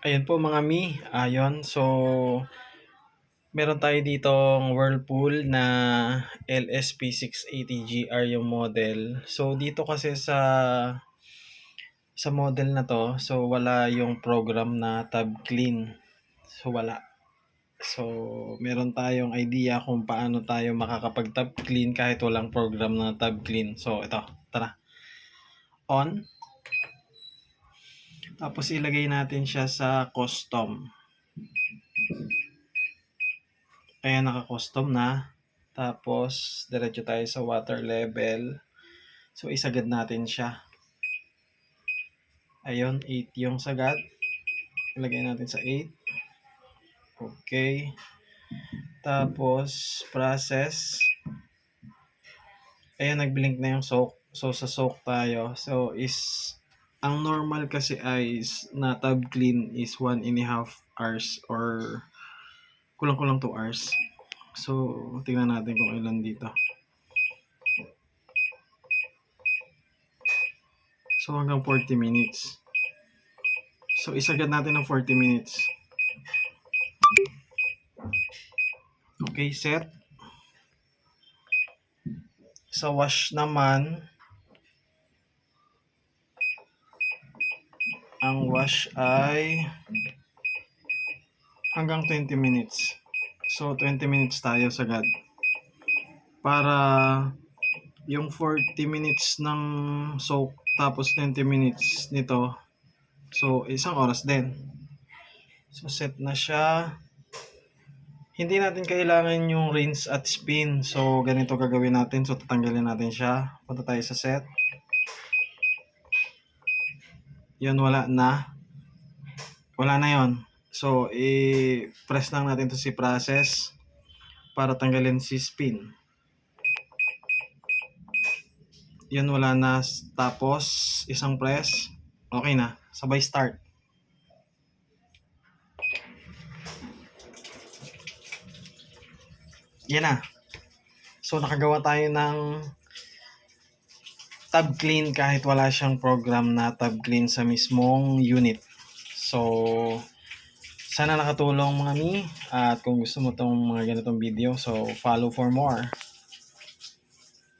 Ayan po mga mi, ayon. So, meron tayo ditong Whirlpool na LSP680GR yung model. So, dito kasi sa model na to, so wala yung program na tab clean. So, wala. So, meron tayong idea kung paano tayo makakapag tab clean kahit walang program na tab clean. So, ito, tara. On. Tapos ilagay natin siya sa custom. Ayan, naka-custom na. Tapos, diretso tayo sa water level. So, isagad natin siya. Ayun, 8 yung sagad. Ilagay natin sa 8. Okay. Tapos, process. Ayan, nag-blink na yung soak. So, sa soak tayo. So, ang normal kasi ay na tab clean is 1.5 hours or kulang-kulang 2 hours. So, tingnan natin kung ilan dito. So, hanggang 40 minutes. So, isagad natin ng 40 minutes. Okay, set. Sa wash naman, ang wash ay hanggang 20 minutes. So, 20 minutes tayo sagad. Para yung 40 minutes ng soak, tapos 20 minutes nito, so, isang oras din. So, set na siya. Hindi natin kailangan yung rinse at spin. So, ganito gagawin natin. So, tatanggalin natin siya. Punta tayo sa set. Yun, wala na. Wala na yon. So, i-press lang natin to si process para tanggalin si spin. Yun, wala na. Tapos, isang press. Okay na. Sabay start. Yan na. So, nakagawa tayo ng tab clean kahit wala siyang program na tab clean sa mismong unit. So, sana nakatulong mga mi. At kung gusto mo tong mga ganitong video, so follow for more.